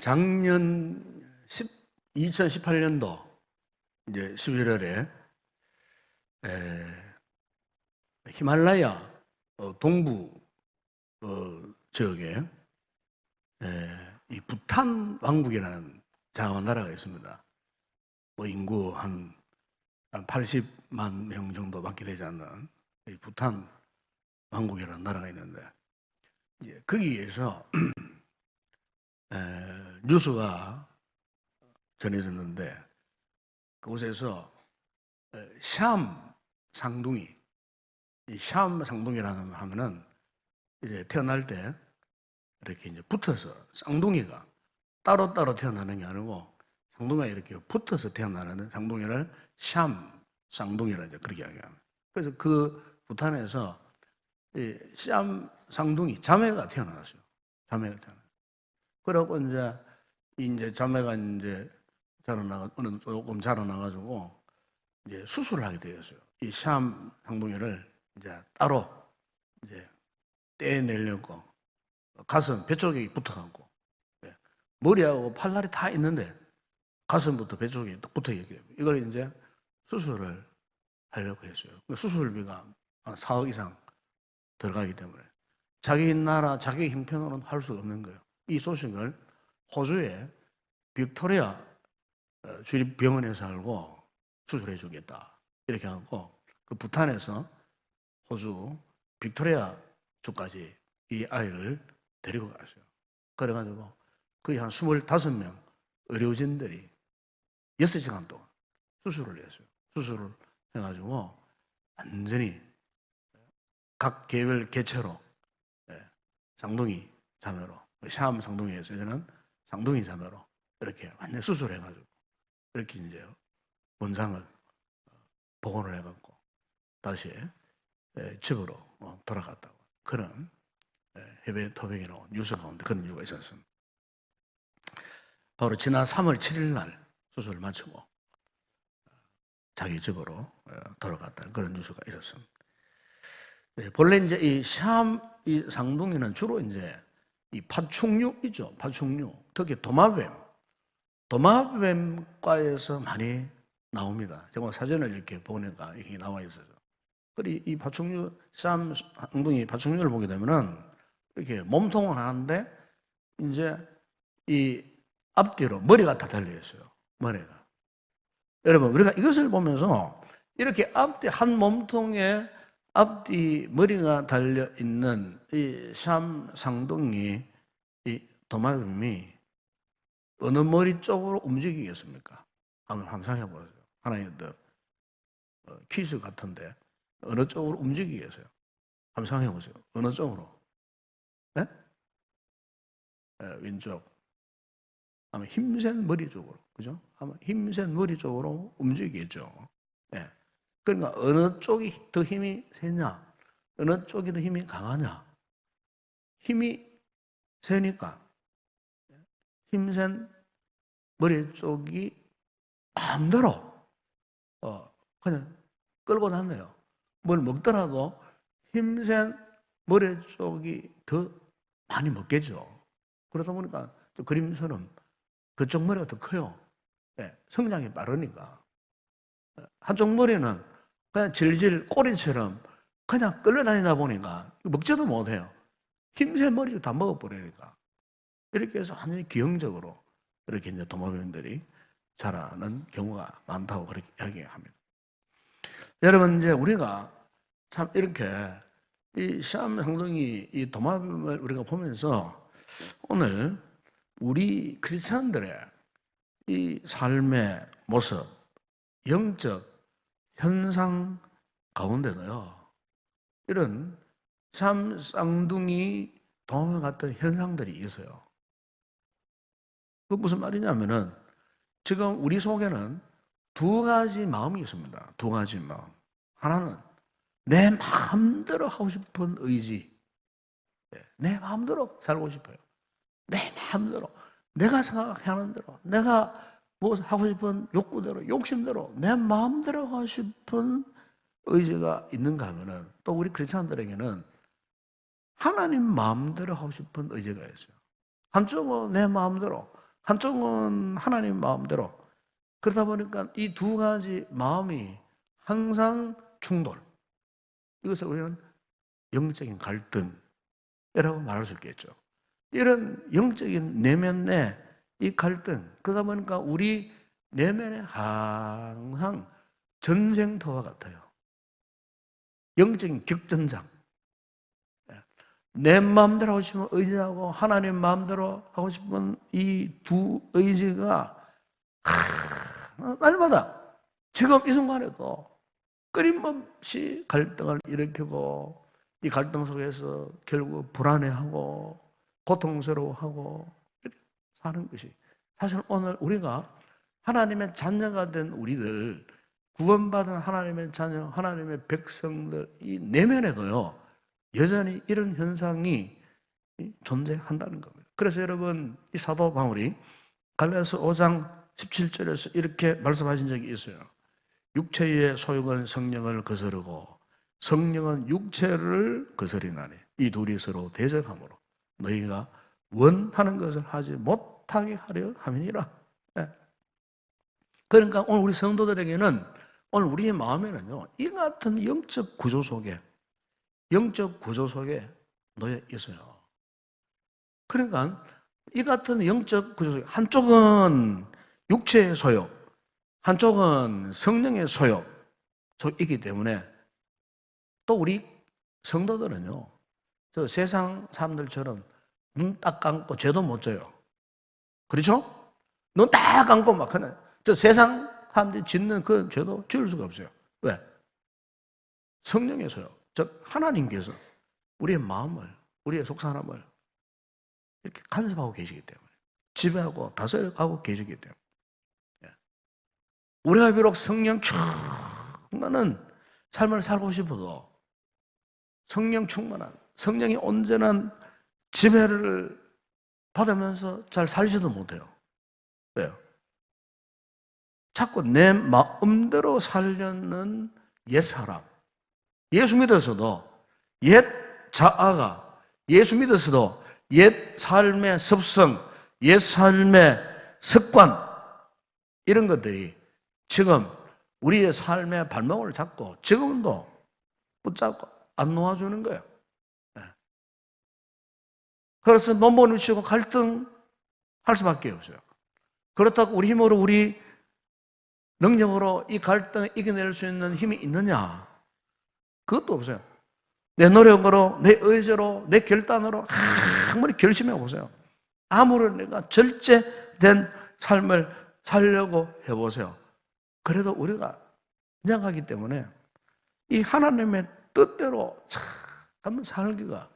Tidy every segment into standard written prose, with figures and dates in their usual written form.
작년 2018년도 이제 11월에 히말라야 동부 지역에 이 부탄 왕국이라는 작은 나라가 있습니다. 뭐 인구 한 80만 명 정도밖에 되지 않는 이 부탄 왕국이라는 나라가 있는데, 거기에서 뉴스가 전해졌는데, 그곳에서 샴 쌍둥이, 이 샴 쌍둥이라는 하면은 이제 태어날 때 이렇게 이제 붙어서, 쌍둥이가 따로따로 태어나는 게 아니고 쌍둥이가 이렇게 붙어서 태어나는 쌍둥이를 샴 쌍둥이라 이제 그렇게 이야기합니다. 그래서 그 부탄에서 이 샴 쌍둥이 자매가 태어났어요. 자매가 태어났어요. 그러고 이제 자매가 이제 조금 자라나가지고 이제 수술을 하게 되었어요. 이 샴 쌍둥이를 이제 따로 이제 떼내려고 가슴 배 쪽에 붙어갖고, 머리하고 팔다리 다 있는데 가슴부터 배 쪽에 붙어 있게, 이걸 이제 수술을 하려고 했어요. 수술비가 한 4억 이상 들어가기 때문에 자기 나라, 자기 형편으로는 할 수가 없는 거예요. 이 소식을 호주의 빅토리아 주립병원에서 알고 수술해 주겠다 이렇게 하고, 그 부탄에서 호주 빅토리아 주까지 이 아이를 데리고 갔어요. 그래가지고 거의 한 25명 의료진들이 6시간 동안 수술을 했어요. 수술을 해가지고 완전히 각 개별 개체로 쌍둥이 자매로, 샴 쌍둥이에서 저는 쌍둥이 자매로 이렇게 완전 수술해가지고 이렇게 이제 원상을 복원을 해갖고 다시 집으로 돌아갔다고, 그런 해외 토백에 나온 뉴스 가운데 그런 이유가 있었습니다. 바로 지난 3월 7일 날 수술을 마치고 자기 집으로 돌아갔다는 그런 뉴스가 있었습니다. 본래 이제 이 쌍둥이는 주로 이제 이 파충류이죠. 파충류. 특히 도마뱀과에서 많이 나옵니다. 제가 사진을 이렇게 보니까 이게 나와 있어요. 그리고 이 파충류, 쌍둥이 파충류를 보게 되면은 이렇게 몸통은 하는데 이제 이 앞뒤로 머리가 다 달려 있어요. 머리가. 여러분, 우리가 이것을 보면서 이렇게 앞뒤 한 몸통에 앞뒤 머리가 달려 있는 이 샴 쌍둥이 이 도마뱀이 어느 머리 쪽으로 움직이겠습니까? 한번 상상해 보세요. 하나의 퀴즈 같은데 어느 쪽으로 움직이겠어요? 한번 상상해 보세요. 어느 쪽으로? 네? 왼쪽. 아마 힘센 머리 쪽으로, 그죠? 아마 힘센 머리 쪽으로 움직이겠죠. 네. 그러니까 어느 쪽이 더 힘이 세냐, 어느 쪽이 더 힘이 강하냐. 힘이 세니까 힘센 머리 쪽이 마음대로 그냥 끌고 다녀요. 뭘 먹더라도 힘센 머리 쪽이 더 많이 먹겠죠. 그러다 보니까 그림처럼 그쪽 머리가 더 커요. 성장이 빠르니까. 한쪽 머리는 그냥 질질 꼬리처럼 그냥 끌려다니다 보니까 먹지도 못해요. 힘센 머리도 다 먹어버리니까. 이렇게 해서 완전히 기형적으로 이렇게 이제 도마뱀들이 자라는 경우가 많다고 그렇게 이야기합니다. 여러분, 이제 우리가 참 이렇게 이 샴 쌍둥이 이 도마뱀을 우리가 보면서 오늘 우리 크리스천들의 이 삶의 모습, 영적 현상 가운데도요, 이런 샴 쌍둥이 도마뱀 같은 현상들이 있어요. 그 무슨 말이냐면은 지금 우리 속에는 두 가지 마음이 있습니다. 두 가지 마음. 하나는 내 마음대로 하고 싶은 의지. 내 마음대로 살고 싶어요. 내 마음대로, 내가 생각하는 대로, 내가 뭐 하고 싶은 욕구대로, 욕심대로, 내 마음대로 하고 싶은 의지가 있는가 하면은, 또 우리 크리스천들에게는 하나님 마음대로 하고 싶은 의지가 있어요. 한쪽은 내 마음대로 한쪽은 하나님 마음대로. 그러다 보니까 이 두 가지 마음이 항상 충돌. 이것을 우리는 영적인 갈등이라고 말할 수 있겠죠. 이런 영적인 내면 내 이 갈등, 그러다 보니까 우리 내면에 항상 전쟁터와 같아요. 영적인 격전장. 내 마음대로 하고 싶으면 의지하고 하나님 마음대로 하고 싶은 이 두 의지가 날마다 지금 이 순간에도 끊임없이 갈등을 일으키고 이 갈등 속에서 결국 불안해하고 고통스러워하고 이렇게 사는 것이 사실 오늘 우리가 하나님의 자녀가 된 우리들, 구원받은 하나님의 자녀, 하나님의 백성들 이 내면에도요 여전히 이런 현상이 존재한다는 겁니다. 그래서 여러분 이 사도 바울이 갈라디아서 5장 17절에서 이렇게 말씀하신 적이 있어요. 육체의 소욕은 성령을 거스르고 성령은 육체를 거스리나니 이 둘이 서로 대적하므로 너희가 원하는 것을 하지 못하게 하려 함이니라. 그러니까 오늘 우리 성도들에게는 오늘 우리의 마음에는요 이 같은 영적 구조 속에 놓여 있어요. 그러니까 이 같은 영적 구조 속에 한쪽은 육체의 소욕, 한쪽은 성령의 소욕이기 때문에 또 우리 성도들은요 저 세상 사람들처럼 눈 딱 감고 죄도 못 져요. 그렇죠? 눈 딱 감고 막 그냥 저 세상 사람들이 짓는 그 죄도 지을 수가 없어요. 왜? 성령의 소욕, 즉 하나님께서 우리의 마음을, 우리의 속사람을 이렇게 간섭하고 계시기 때문에 지배하고 다스려가고 계시기 때문에 우리가 비록 성령 충만한 삶을 살고 싶어도 성령 충만한, 성령이 온전한 지배를 받으면서 잘 살지도 못해요. 왜요? 자꾸 내 마음대로 살려는 옛사람, 예수 믿어서도 옛 자아가, 예수 믿어서도 옛 삶의 습성, 옛 삶의 습관 이런 것들이 지금 우리의 삶의 발목을 잡고 지금도 붙잡고 안 놓아주는 거예요. 그래서 몸부림을 치고 갈등할 수밖에 없어요. 그렇다고 우리 힘으로 우리 능력으로 이 갈등을 이겨낼 수 있는 힘이 있느냐? 그것도 없어요. 내 노력으로, 내 의지로, 내 결단으로 아무리 결심해 보세요. 아무런 내가 절제된 삶을 살려고 해보세요. 그래도 우리가 연약하기 때문에 이 하나님의 뜻대로 한번 살기가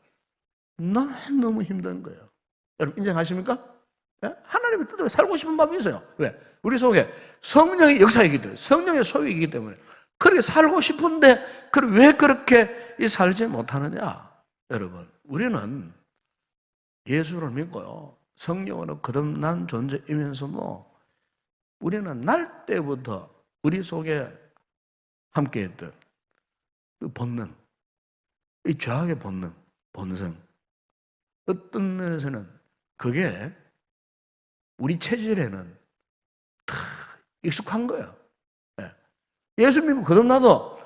너무 힘든 거예요. 여러분 인정하십니까? 하나님의 뜻대로 살고 싶은 마음이 있어요. 왜? 우리 속에 성령의 역사이기 때문에, 성령의 소유이기 때문에 그렇게 살고 싶은데 왜 그렇게 살지 못하느냐? 여러분, 우리는 예수를 믿고요. 성령으로 거듭난 존재이면서도 우리는 날 때부터 우리 속에 함께했던 그 본능, 이 죄악의 본능, 본성, 어떤 면에서는 그게 우리 체질에는 다 익숙한 거예요. 예수 믿고 거듭나도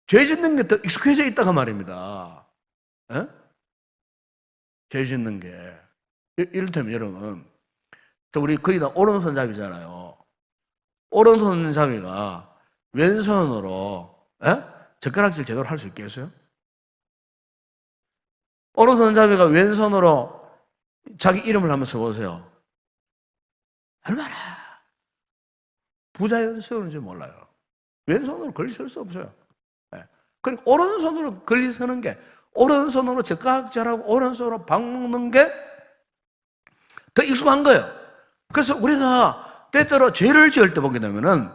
죄 짓는 게 더 익숙해져 있다가 말입니다. 죄 짓는 게. 이를테면 여러분, 우리 거의 다 오른손잡이잖아요. 오른손잡이가 왼손으로 젓가락질 제대로 할 수 있겠어요? 오른손잡이가 왼손으로 자기 이름을 한번 써보세요. 얼마나 부자연스러운지 몰라요. 왼손으로 걸리 설 수 없어요. 그러니까 오른손으로 걸리 서는 게, 오른손으로 젓가락질하고 오른손으로 밥 먹는 게 더 익숙한 거예요. 그래서 우리가 때때로 죄를 지을 때 보게 되면은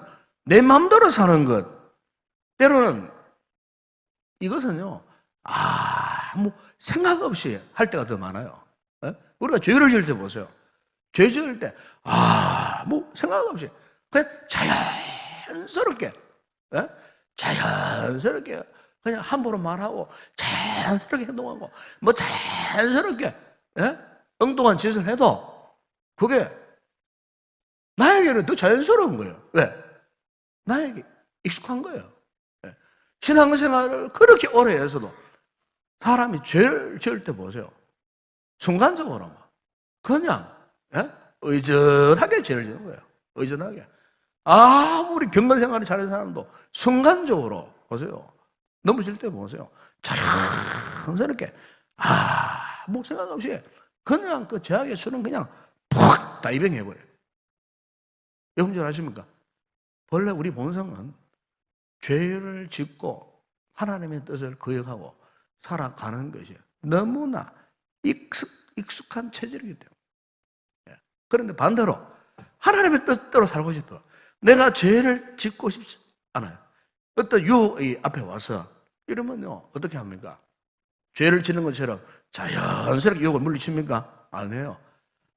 내 마음대로 사는 것, 때로는 이것은요, 아무 생각 없이 할 때가 더 많아요. 우리가 죄를 지을 때 보세요. 죄 지을 때, 뭐 생각 없이 그냥 자연스럽게 그냥 함부로 말하고 자연스럽게 행동하고 뭐 자연스럽게 엉뚱한 짓을 해도 그게 나에게는 더 자연스러운 거예요. 왜? 나에게 익숙한 거예요. 신앙생활을 그렇게 오래 해서도 사람이 죄를 지을 때 보세요. 순간적으로 그냥 의젓하게 죄를 지는 거예요. 의젓하게. 아무리 경건생활을 잘하는 사람도 순간적으로 보세요. 넘어질 때 보세요. 자연스럽게 뭐 생각 없이 그냥 그 죄악의 수는 그냥 팍 다이빙해버려요. 여러분 잘 아십니까? 원래 우리 본성은 죄를 짓고 하나님의 뜻을 거역하고 살아가는 것이 너무나 익숙한 체질이기 때문에. 그런데 반대로 하나님의 뜻대로 살고 싶어. 내가 죄를 짓고 싶지 않아요. 어떤 유혹이 앞에 와서 이러면요 어떻게 합니까? 죄를 짓는 것처럼 자연스럽게 유혹을 물리칩니까? 안 해요.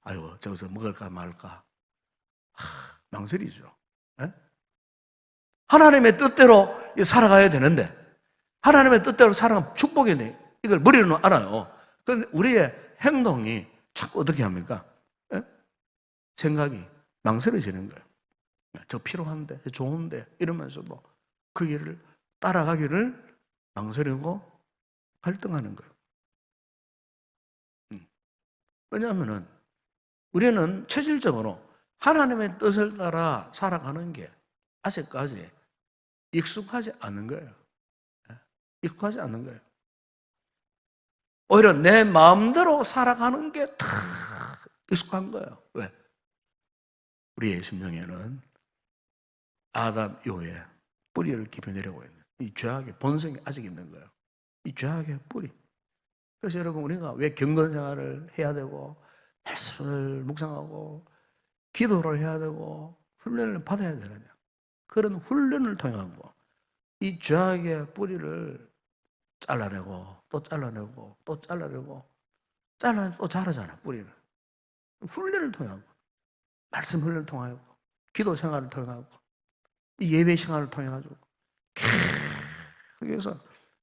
아이고 저기서 먹을까 말까 망설이죠. 하나님의 뜻대로 살아가야 되는데 하나님의 뜻대로 살아가면 축복이네. 이걸 머리로는 알아요. 그런데 우리의 행동이 자꾸 어떻게 합니까? 생각이 망설여지는 거예요. 저 필요한데, 좋은데 이러면서도 그 길을 따라가기를 망설이고 갈등하는 거예요. 왜냐하면 우리는 체질적으로 하나님의 뜻을 따라 살아가는 게 아직까지 익숙하지 않은 거예요. 익숙하지 않는 거예요. 오히려 내 마음대로 살아가는 게 다 익숙한 거예요. 왜? 우리의 심령에는 아담 이후에 뿌리를 깊이 내려오고 있는 이 죄악의 본성이 아직 있는 거예요. 이 죄악의 뿌리. 그래서 여러분 우리가 왜 경건생활을 해야 되고 말씀을 묵상하고 기도를 해야 되고 훈련을 받아야 되느냐. 그런 훈련을 통해서 이 죄악의 뿌리를 잘라내고 또 잘라내고 또 잘라내고 잘라내고 또 자라잖아 뿌리를. 훈련을 통하고 말씀 훈련을 통하고 기도 생활을 통하고 이 예배 생활을 통해 가지고 그래서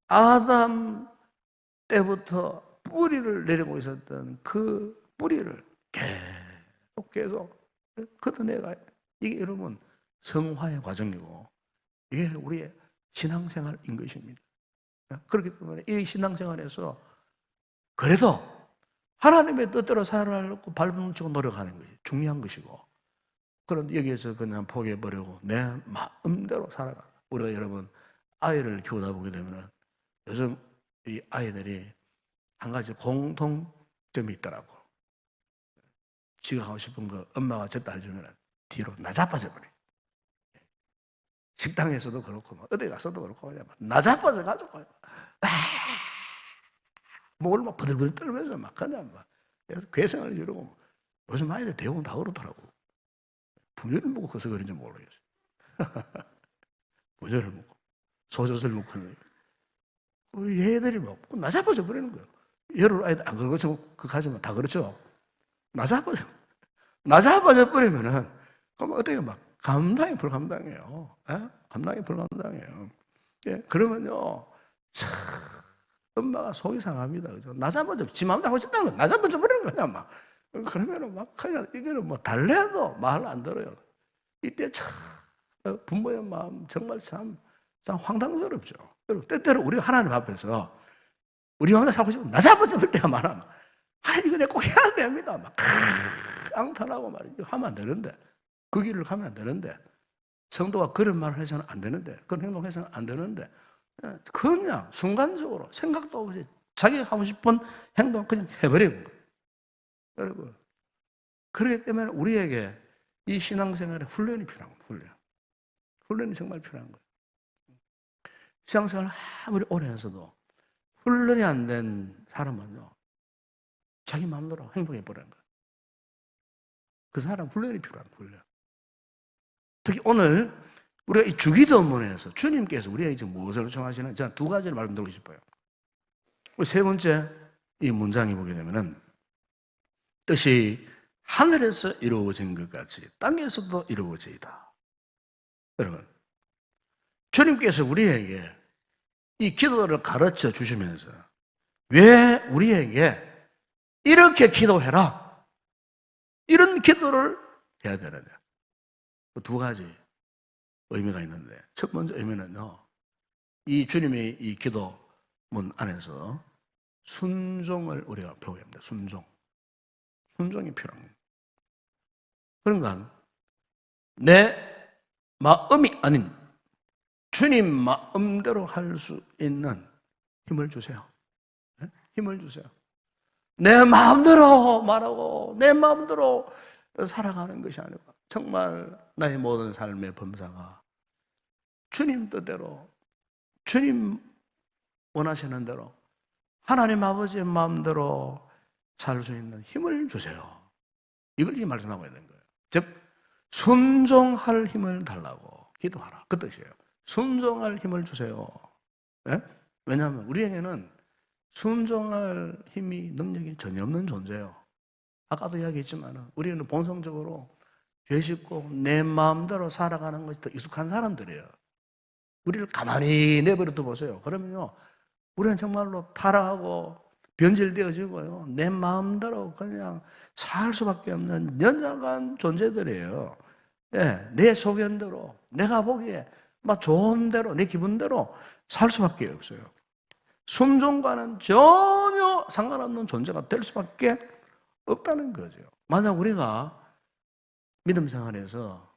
아담 때부터 뿌리를 내리고 있었던 그 뿌리를 계속 걷어내가. 이게 여러분 성화의 과정이고 이게 우리의 신앙생활인 것입니다. 그렇기 때문에 이 신앙생활에서 그래도 하나님의 뜻대로 살아가려고 발붙이고 노력하는 것이 중요한 것이고, 그런데 여기에서 그냥 포기해버리고 내 마음대로 살아가. 우리가 여러분 아이를 키우다 보게 되면 요즘 이 아이들이 한 가지 공통점이 있더라고. 지가 하고 싶은 거 엄마가 줬다 해주면 뒤로 나자빠져 버려. 식당에서도 그렇고 어디 가서도 그렇고 그냥 나자빠져 가지고 목을 막 부들부들 떨면서 막 그냥 막 괴성을 지르고. 요즘 아이들 대부분 다 그렇더라고. 분열을 먹고 커서 그런지 모르겠어요. 분열을 먹고 소젖을 먹고 얘들이 막 나자빠져 버리는 거예요. 여러 아이들 안 그렇죠. 그 가지면 다 그렇죠. 나자빠져 버리면은 그럼 어떻게 막 감당이 불감당해요. 감당이 불감당해요. 예, 그러면요, 참 엄마가 속이 상합니다. 그죠? 나자빠져, 지 마음대로 하고 싶다는 거 나자빠져 버리는 거야, 막. 그러면은 막 그냥 이거는 뭐 달래도 말 안 들어요. 이때 참 부모의 마음 정말 참 황당스럽죠. 때때로 우리가 하나님 앞에서 우리 마음대로 살고 싶으면 나자빠져 볼 때가 많아. 이거 내가 꼭 해야 됩니다. 막 앙탄하고 말이죠. 하면 안 되는데. 그 길을 가면 안 되는데, 성도가 그런 말을 해서는 안 되는데, 그런 행동해서는 안 되는데, 그냥 순간적으로 생각도 없이 자기가 하고 싶은 행동 그냥 해버리는 거예요. 여러분, 그렇기 때문에 우리에게 이 신앙생활에 훈련이 필요한 거예요. 훈련이 정말 필요한 거예요. 신앙생활을 아무리 오래 해서도 훈련이 안 된 사람은요, 자기 마음대로 행동해버리는 거예요. 그 사람 훈련이 필요한 훈련. 특히 오늘 우리가 이 주기도문에서 주님께서 우리에게 지금 무엇을 요청하시는, 제가 두 가지를 말씀드리고 싶어요. 세 번째 이 문장에 보게 되면은 뜻이 하늘에서 이루어진 것 같이 땅에서도 이루어지이다. 여러분, 주님께서 우리에게 이 기도를 가르쳐 주시면서 왜 우리에게 이렇게 기도해라, 이런 기도를 해야 되느냐. 두 가지 의미가 있는데, 첫 번째 의미는요, 이 주님의 이 기도문 안에서 순종을 우리가 배워야 합니다. 순종이 필요합니다. 그러니까 내 마음이 아닌 주님 마음대로 할 수 있는 힘을 주세요. 네? 힘을 주세요. 내 마음대로 말하고 내 마음대로 살아가는 것이 아니고 정말 나의 모든 삶의 범사가 주님 뜻대로, 주님 원하시는 대로, 하나님 아버지의 마음대로 살 수 있는 힘을 주세요. 이걸 지금 말씀하고 있는 거예요. 즉 순종할 힘을 달라고 기도하라, 그 뜻이에요. 순종할 힘을 주세요. 네? 왜냐하면 우리에게는 순종할 힘이, 능력이 전혀 없는 존재예요. 아까도 이야기했지만 우리는 본성적으로 죄 짓고 내 마음대로 살아가는 것이 더 익숙한 사람들이에요. 우리를 가만히 내버려 둬보세요. 그러면요, 우리는 정말로 타락하고 변질되어지고요, 내 마음대로 그냥 살 수밖에 없는 연약한 존재들이에요. 예, 내 소견대로, 내가 보기에 막 좋은 대로, 내 기분대로 살 수밖에 없어요. 순종과는 전혀 상관없는 존재가 될 수밖에 없다는 거죠. 만약 우리가 믿음 생활에서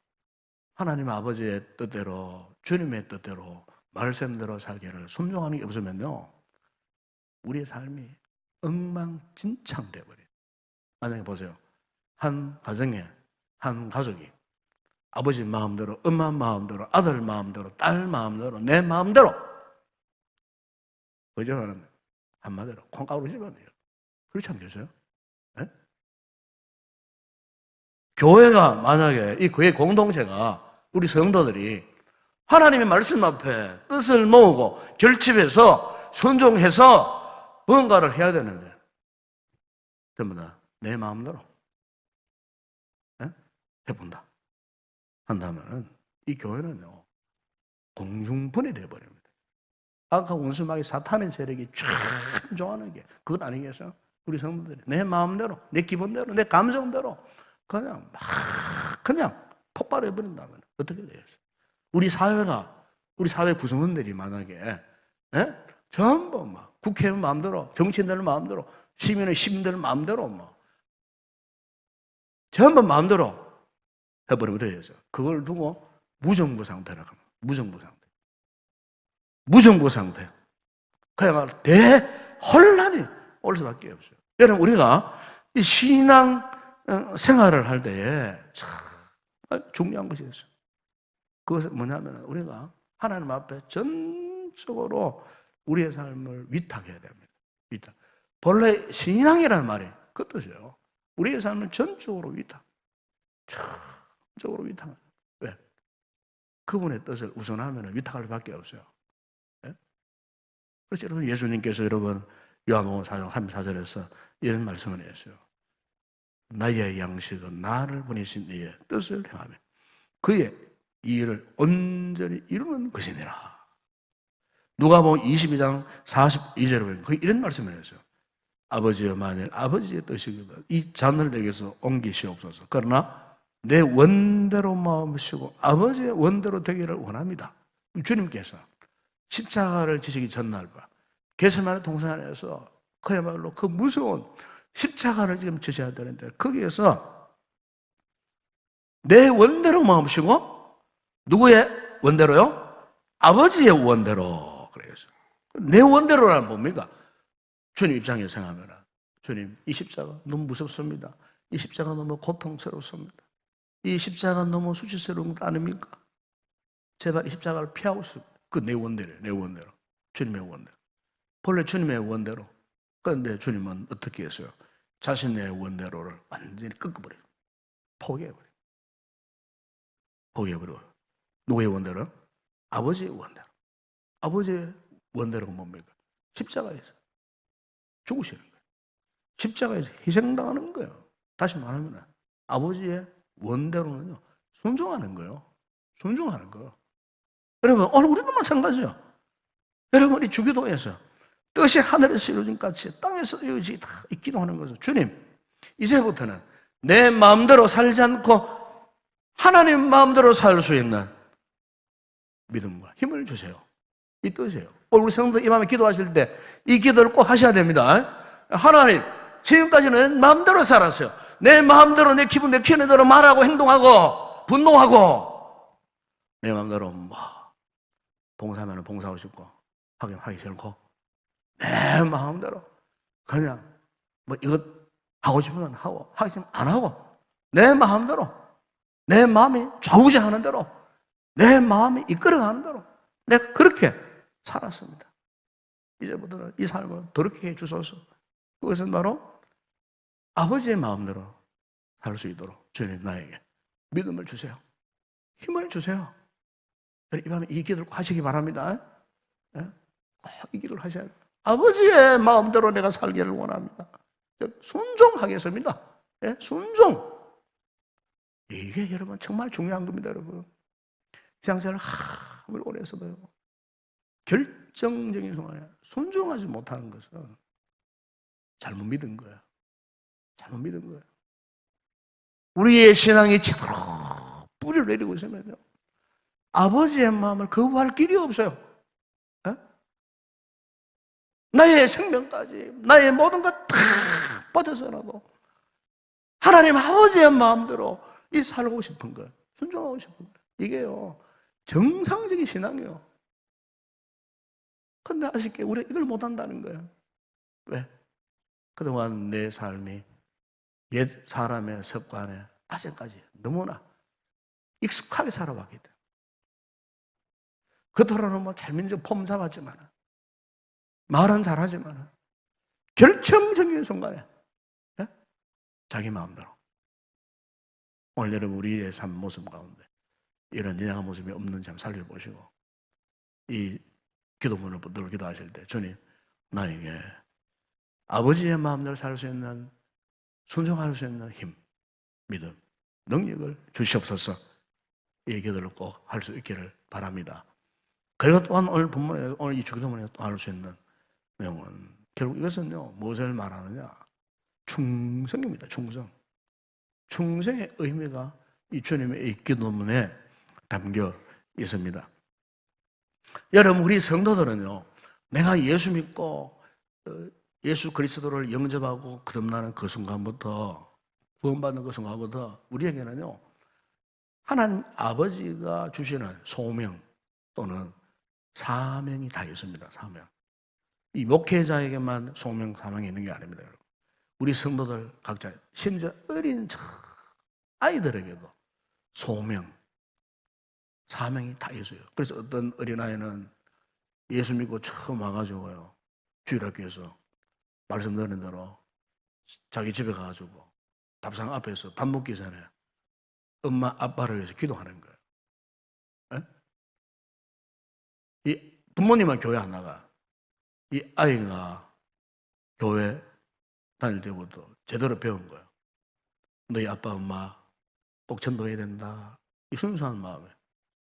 하나님 아버지의 뜻대로, 주님의 뜻대로, 말씀대로 살기를 순종하는 게 없으면요, 우리의 삶이 엉망진창 되어버려요. 만약에 보세요. 한 가정에, 한 가족이 아버지 마음대로, 엄마 마음대로, 아들 마음대로, 딸 마음대로, 내 마음대로 거절하는, 한마디로 콩가루 집어내요. 그렇지 않겠어요? 네? 교회가 만약에, 이 교회 공동체가, 우리 성도들이 하나님의 말씀 앞에 뜻을 모으고 결집해서 순종해서 뭔가를 해야 되는데 전부 다 내 마음대로 해본다 한다면 이 교회는요, 공중분해되어 버립니다. 악하고 원수마귀 사탄의 세력이 쫙 좋아하는 게 그것 아니겠어요? 우리 성도들이 내 마음대로, 내 기분대로, 내 감정대로 그냥 폭발해버린다면 어떻게 되겠어요? 우리 사회 구성원들이 만약에 전부 막 국회의원 마음대로, 정치인들 마음대로, 시민들 마음대로 전부 마음대로 해버리면 되겠어요. 그걸 두고 무정부 상태라고 합니다. 무정부 상태. 그야말로 대혼란이 올 수밖에 없어요. 여러분, 우리가 이 신앙 생활을 할 때에 참 중요한 것이 있어요. 그것은 뭐냐면 우리가 하나님 앞에 전적으로 우리의 삶을 위탁해야 됩니다. 위탁. 본래 신앙이라는 말이 그 뜻이에요. 우리의 삶을 전적으로 위탁. 전적으로 위탁. 왜? 그분의 뜻을 우선하면 위탁할 수밖에 없어요. 네? 그래서 여러분, 예수님께서 여러분 요한복음 4장 34절에서 이런 말씀을 했어요. 나의 양식은 나를 보내신 이의 뜻을 행하며 그의 이 일을 온전히 이루는 것이니라. 누가복음 22장 42절에 보면 이런 말씀을 했어요. 아버지여, 만일 아버지의 뜻이거든 이 잔을 내게서 옮기시옵소서. 그러나 내 원대로 마음으시고 아버지의 원대로 되기를 원합니다. 주님께서 십자가를 지시기 전날 봐 겟세마네 동산 안에서 그야말로 그 무서운 십자가를 지금 지셔야 되는데 거기에서 내 원대로 마음으시고 누구의 원대로요? 아버지의 원대로. 그래서 내 원대로란 뭡니까? 주님 입장에서 생각하면 주님, 이 십자가 너무 무섭습니다. 이 십자가 너무 고통스럽습니다. 이 십자가 너무 수치스러운 것 아닙니까? 제발 이 십자가를 피하고 싶습니다. 그 내 원대로예요. 내 원대로. 주님의 원대로. 본래 주님의 원대로. 그런데 주님은 어떻게 했어요? 자신의 원대로를 완전히 꺾어버려요. 포기해버려요. 누구의 원대로? 아버지의 원대로. 아버지의 원대로가 뭡니까? 십자가에서 죽으시는 거예요. 십자가에서 희생당하는 거예요. 다시 말하면 아버지의 원대로는요, 순종하는 거예요. 순종하는 거예요. 여러분, 오늘 우리도 마찬가지죠. 여러분, 이 주기도에서 뜻이 하늘에서 이루어진 같이 땅에서 이루어지게 다 기도하는 거죠. 주님, 이제부터는 내 마음대로 살지 않고 하나님 마음대로 살 수 있는 믿음과 힘을 주세요. 이 뜻이에요. 우리 성도들 이 마음에 기도하실 때 이 기도를 꼭 하셔야 됩니다. 하나님, 지금까지는 마음대로 살았어요. 내 마음대로 내 기분, 내 키우는 대로 말하고 행동하고 분노하고 내 마음대로 뭐 봉사하면 봉사하고 싶고 하기 싫고 내 마음대로 그냥 뭐 이것 하고 싶으면 하고 하기 싫으면 안 하고 내 마음대로 내 마음이 좌우지하는 대로 내 마음이 이끌어가는 대로 내가 그렇게 살았습니다. 이제부터는 이 삶을 더럽게 해주소서. 그것은 바로 아버지의 마음대로 살 수 있도록 주님 나에게 믿음을 주세요. 힘을 주세요. 이 밤에 이 기도를 하시기 바랍니다. 이 기도를 하셔야 돼요. 아버지의 마음대로 내가 살기를 원합니다. 순종하겠습니다. 순종. 이게 여러분 정말 중요한 겁니다, 여러분. 지향생활을 아무리 오래 했어도요. 결정적인 순간에 순종하지 못하는 것은 잘못 믿은 거예요. 잘못 믿은 거예요. 우리의 신앙이 제대로 뿌리를 내리고 있으면요. 아버지의 마음을 거부할 길이 없어요. 나의 생명까지, 나의 모든 것 다 빠져서라도 하나님 아버지의 마음대로 이 살고 싶은 거예요. 순종하고 싶은 거예요. 이게요, 정상적인 신앙이에요. 근데 아쉽게 우리가 이걸 못한다는 거예요. 왜? 그동안 내 삶이 옛 사람의 습관에 아직까지 너무나 익숙하게 살아왔기 때문에. 그토록은 뭐 잘민족 폼 잡았지만, 말은 잘하지만, 결정적인 순간에 자기 마음대로. 오늘 여러분 우리의 삶 모습 가운데 이런 연약한 모습이 없는지 한번 살펴보시고 이 기도문을 붙들고 기도하실 때 주님 나에게 아버지의 마음대로 살 수 있는 순종할 수 있는 힘, 믿음, 능력을 주시옵소서. 이 기도를 꼭 할 수 있기를 바랍니다. 그리고 또한 오늘 본문에 오늘 이 주기도문에 또 할 수 있는 내용은 결국 이것은요 무엇을 말하느냐? 충성입니다. 충성. 충성의 의미가 이 주님의 이 기도문에 담겨 있습니다. 여러분 우리 성도들은요 내가 예수 믿고 예수 그리스도를 영접하고 거듭나는 그 순간부터 구원받는 그 순간부터 우리에게는요 하나님 아버지가 주시는 소명 또는 사명이 다 있습니다. 사명. 이 목회자에게만 소명 사명이 있는 게 아닙니다. 여러분. 우리 성도들 각자 심지어 어린 아이들에게도 소명 사명이 다 있어요. 그래서 어떤 어린아이는 예수 믿고 처음 와가지고요 주일학교에서 말씀 드리는 대로 자기 집에 가가지고 밥상 앞에서 밥 먹기 전에 엄마 아빠를 위해서 기도하는 거예요. 이 부모님은 교회 안 나가. 이 아이가 교회 다닐 때부터 제대로 배운 거예요. 너희 아빠 엄마 꼭 전도해야 된다. 이 순수한 마음에.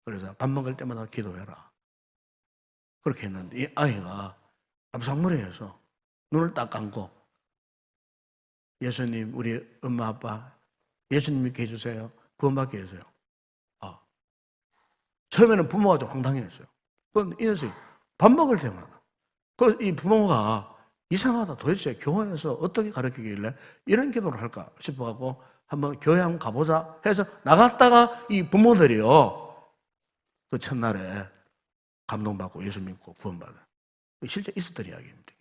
그래서 밥 먹을 때마다 기도해라. 그렇게 했는데 이 아이가 밥상머리에서 눈을 딱 감고 예수님 우리 엄마 아빠 예수님 믿게 해주세요. 구원받게 해주세요. 처음에는 부모가 좀 황당했어요. 그런데 이 녀석이 밥 먹을 때마다 그래서 이 부모가 이상하다. 도대체 교회에서 어떻게 가르치길래 이런 기도를 할까 싶어갖고 한번 교회 한번 가보자 해서 나갔다가 이 부모들이요 그 첫날에 감동받고 예수 믿고 구원받아. 실제 있었던 이야기입니다.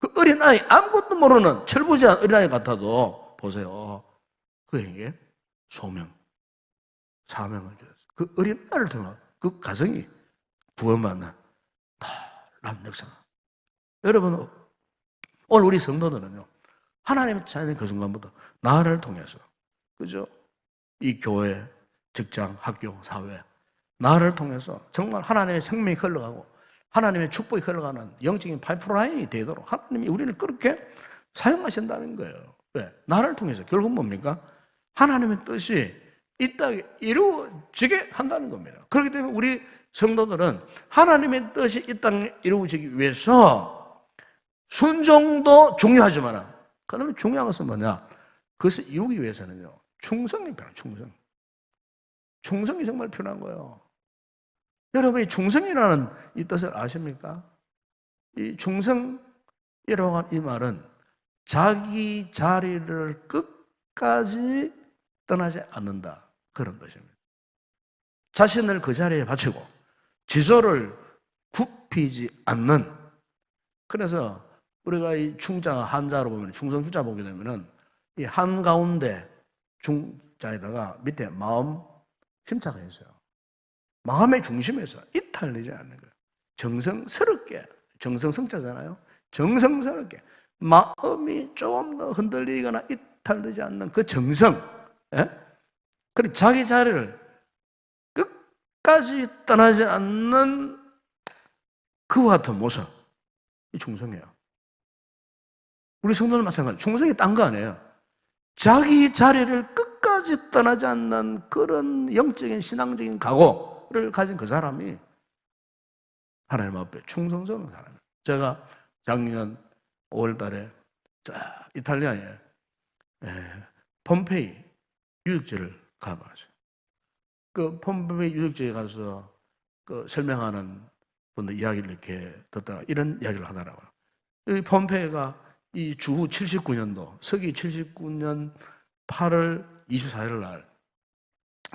그 어린아이 아무것도 모르는 철부지한 어린아이 같아도 보세요. 그에게 소명, 사명을 주었어요. 그 어린아이를 통해 그 가정이 구원받는 놀라운 역사. 여러분 오늘 우리 성도들은요 하나님의 자녀인 그 순간부터 나를 통해서 그죠? 이 교회, 직장, 학교, 사회 나를 통해서 정말 하나님의 생명이 흘러가고 하나님의 축복이 흘러가는 영적인 파이프라인이 되도록 하나님이 우리를 그렇게 사용하신다는 거예요. 왜? 나를 통해서 결국 뭡니까? 하나님의 뜻이 이 땅에 이루어지게 한다는 겁니다. 그렇기 때문에 우리 성도들은 하나님의 뜻이 이 땅에 이루어지기 위해서 순종도 중요하지만 그다음에 중요한 것은 뭐냐? 그것을 이루기 위해서는요 충성이 필요한 충성. 충성이 정말 필요한 거예요. 여러분이 충성이라는 이 뜻을 아십니까? 이 충성이라고 하는 이 말은 자기 자리를 끝까지 떠나지 않는다. 그런 것입니다. 자신을 그 자리에 바치고 지소를 굽히지 않는. 그래서 우리가 이 충자 한자로 보면 충성 주자 보게 되면은 이 한가운데 중자에다가 밑에 마음 심자가 있어요. 마음의 중심에서 이탈되지 않는 거예요. 정성스럽게, 정성성자잖아요. 정성스럽게 마음이 조금 더 흔들리거나 이탈되지 않는 그 정성, 예? 그리고 자기 자리를 끝까지 떠나지 않는 그와 같은 모습, 이 충성이에요. 우리 성도는 마찬가지. 충성이 딴 거 아니에요. 자기 자리를 끝까지 떠나지 않는 그런 영적인 신앙적인 각오를 가진 그 사람이 하나님 앞에 충성스러운 사람이에요. 제가 작년 5월 달에 이탈리아에 폼페이 유적지를 가봤어요. 그 폼페이 유적지에 가서 그 설명하는 분들 이야기를 이렇게 듣다가 이런 이야기를 하더라고요. 이 폼페이가 이 주후 79년도, 서기 79년 8월 24일 날,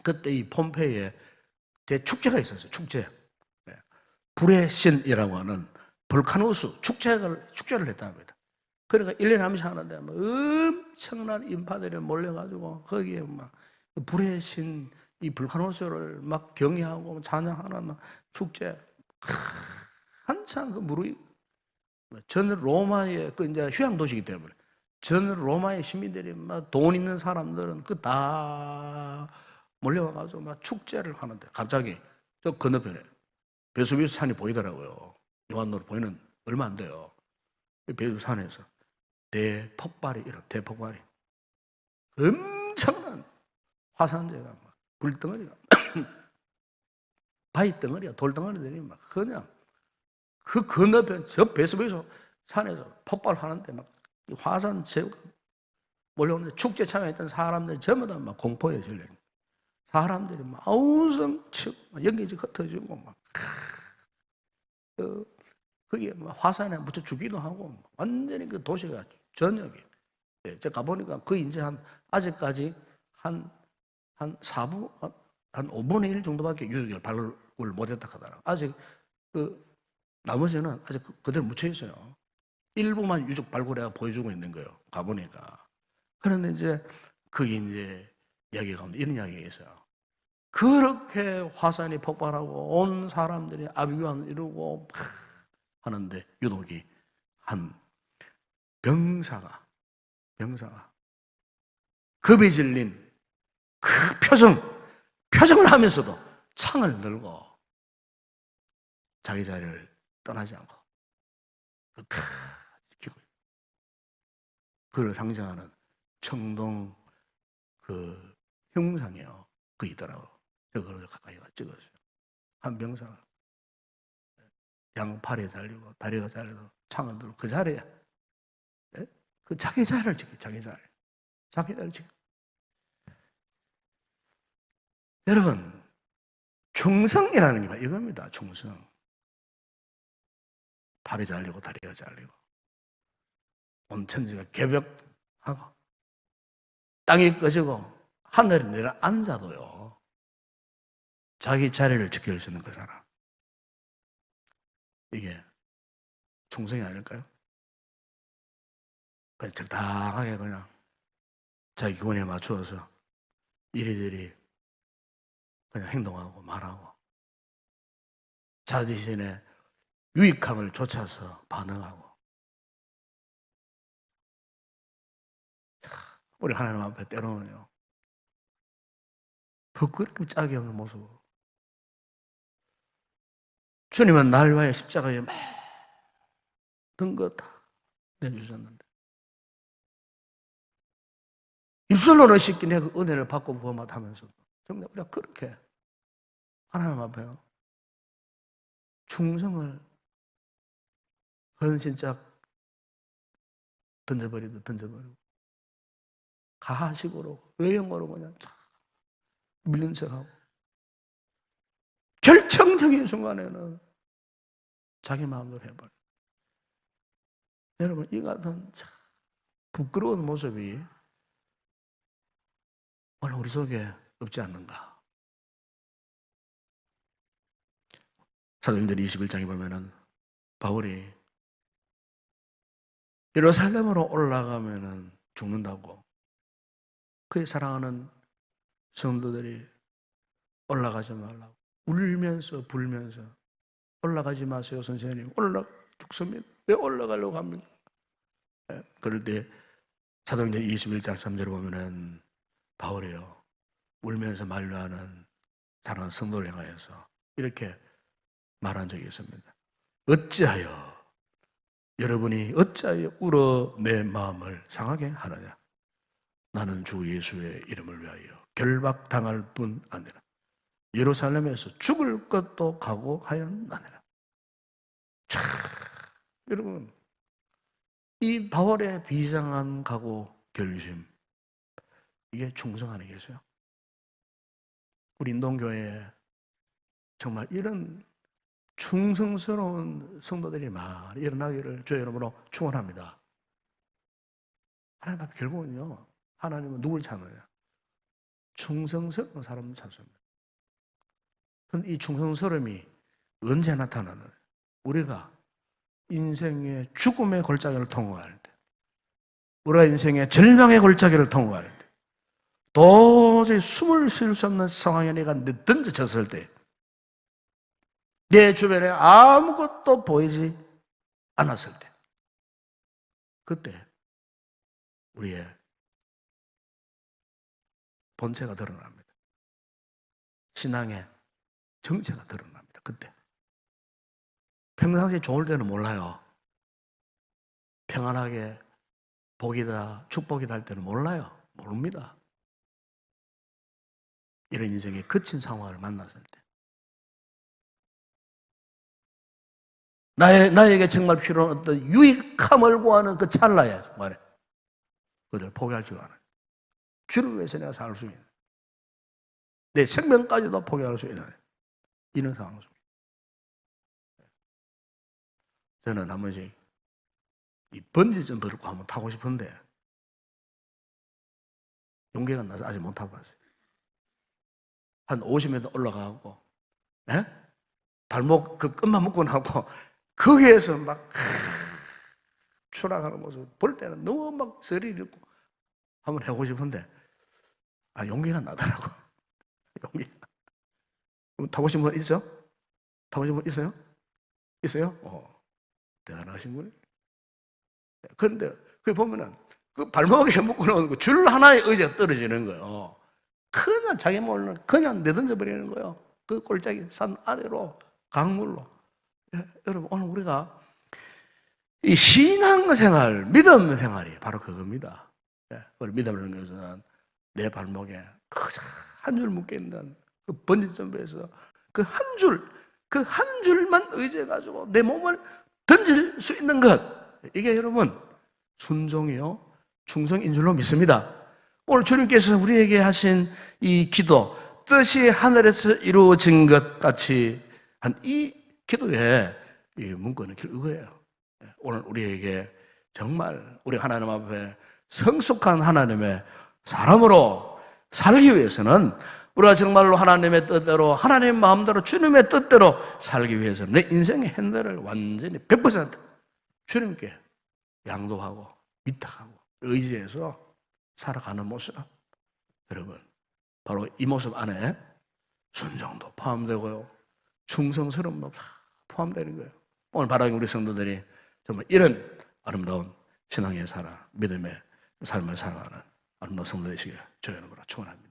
그때 이 폼페이에 대축제가 있었어요. 축제. 불의 신이라고 하는 볼카노스 축제를 했다는 겁니다. 그러니까 1년에 한 번씩 하는데 엄청난 인파들이 몰려가지고 거기에 막 불의 신, 이 불카노스를 막 경외하고 찬양하는 축제. 한참 그 무르익 전 로마의 그 이제 휴양 도시이기 때문에 전 로마의 시민들이 막 돈 있는 사람들은 그 다 몰려와가지고 막 축제를 하는데 갑자기 저 건너편에 베수비우스 산이 보이더라고요. 요한으로 보이는 얼마 안 돼요. 베수비우스 산에서 대폭발이 대폭발이 엄청난 화산재가 막 불덩어리가 바위 덩어리가 돌덩어리들이 막 그냥 그 건너편 저 베수비우스 산에서 폭발하는데 막 화산 재가 몰려오는데 축제 참여했던 사람들이 전부 다 막 공포에 질려. 사람들이 막 아우성 치고 연기지 흩어지고 막 거기에 막 화산에 묻혀 죽기도 하고 완전히 그 도시가 전역이. 제가 가보니까 그 이제 아직까지 한 4부 한 5분의 1 정도밖에 유적을 발굴을 못했다 하더라고요. 아직 그 나머지는 아직 그대로 묻혀 있어요. 일부만 유적 발굴해가 보여주고 있는 거예요. 가보니까. 그런데 이제 그게 이제 이야기 가운데 이런 이야기가 있어요. 그렇게 화산이 폭발하고 온 사람들이 아비규환을 이루고 하는데 유독이 한 병사가 겁에 질린 그 표정을 하면서도 창을 들고 자기 자리를 떠나지 않고 다 지키고 그를 상징하는 청동 그 형상이요. 그 있더라고요. 그걸 가까이 와 찍었어요. 한 병사가 양팔에 달리고 다리가 잘려도 창을 들고 그 자리에 그 자기 자리를 지켜 자기 자리를 지켜. 여러분 충성이라는 게 이겁니다. 충성. 팔이 잘리고 다리가 잘리고 온 천지가 개벽하고 땅이 꺼지고 하늘이 내려앉아도요. 자기 자리를 지킬 수 있는 그 사람. 이게 충성이 아닐까요? 그냥 적당하게 그냥 자기 기분에 맞추어서 이리저리 그냥 행동하고 말하고 자신의 유익함을 쫓아서 반응하고 우리 하나님 앞에 때로는요. 부끄럽게 짝이 없는 모습으로 주님은 날와의 십자가에 모든 것 다 내주셨는데 입술로는 쉽게 내가 그 은혜를 받고 부어하면서도 정말 우리가 그렇게 하나님 앞에요. 충성을 헌신짝 던져버리고 가식으로 외형으로 그냥 밀린 척하고 결정적인 순간에는 자기 마음대로 해버려. 여러분, 이 같은 부끄러운 모습이 오늘 우리 속에 없지 않는가? 사도행전 21장에 보면은 바울이 예루살렘으로 올라가면은 죽는다고 그의 사랑하는 성도들이 올라가지 말라고 울면서 불면서 올라가지 마세요, 선생님. 죽습니다. 왜 올라가려고 합니까? 그럴 때 사도행전 21장 3절에 보면은 바울이요 울면서 만류하는 사랑하는 성도를 향하여서 이렇게 말한 적이 있습니다. 여러분이 어찌하여 울어 내 마음을 상하게 하느냐? 나는 주 예수의 이름을 위하여 결박당할 뿐 아니라 예루살렘에서 죽을 것도 각오하였나니라. 여러분, 이 바울의 비상한 각오, 결심, 이게 충성 아니겠어요? 우리 인동교회에 정말 이런 충성스러운 성도들이 많이 일어나기를 주의 이름으로 축원합니다. 하나님 앞에 결국은요, 하나님은 누굴 찾느냐? 충성스러운 사람을 찾습니다. 그런데 이 충성스러움이 언제 나타나느냐? 우리가 인생의 죽음의 골짜기를 통과할 때, 우리가 인생의 절망의 골짜기를 통과할 때, 도저히 숨을 쉴 수 없는 상황에 내가 던져졌을 때, 내 주변에 아무것도 보이지 않았을 때, 그때 우리의 본체가 드러납니다. 신앙의 정체가 드러납니다. 그때. 평상시에 좋을 때는 몰라요. 평안하게 복이다, 축복이다 할 때는 몰라요. 모릅니다. 이런 인생의 거친 상황을 만났을 때. 나에게 정말 필요한 어떤 유익함을 구하는 그 찰나에 순간에 그들 포기할 줄 알아요. 주를 위해서 내가 살 수 있는, 내 생명까지도 포기할 수 있는 이런 상황 속에 저는 한 번씩 이 번지점프를 한번 타고 싶은데 용기가 나서 아직 못 타고 왔어요. 한 50m 올라가고 발목 그 끝만 묶고 나고 거기에서 막 추락하는 모습 볼 때는 너무 막 스릴이 있고 한번 해보고 싶은데 용기가 나더라고. 용기가. 타고 싶은 분 있어? 타고 싶은 분 있어요? 있어요? 대단하신 분이에요. 그런데 그 보면은 그 발목에 묶어놓은 그 줄 하나의 의지가 떨어지는 거예요. 그냥 자기 몰래 그냥 내던져 버리는 거예요. 그 골짜기 산 아래로 강물로. 여러분, 오늘 우리가 이 신앙생활, 믿음 생활이 바로 그겁니다. 우리 믿음이라는 것은 내 발목에 한 줄 묶여있는 그 번지점프에서 그 한 줄만 의지해가지고 내 몸을 던질 수 있는 것. 이게 여러분, 순종이요, 충성인 줄로 믿습니다. 오늘 주님께서 우리에게 하신 이 기도, 뜻이 하늘에서 이루어진 것 같이 한 이 기도의 이 문구는 이거예요. 오늘 우리에게 정말 우리 하나님 앞에 성숙한 하나님의 사람으로 살기 위해서는 우리가 정말로 하나님의 뜻대로, 하나님의 마음대로, 주님의 뜻대로 살기 위해서는 내 인생의 핸들을 완전히 100% 주님께 양도하고 위탁하고 의지해서 살아가는 모습. 여러분, 바로 이 모습 안에 순종도 포함되고요, 충성스러움도 포함되는 거예요. 오늘 바라기 우리 성도들이 정말 이런 아름다운 신앙의 삶, 믿음의 삶을 살아가는 아름다운 성도 되시길 주의 이름으로 축원합니다.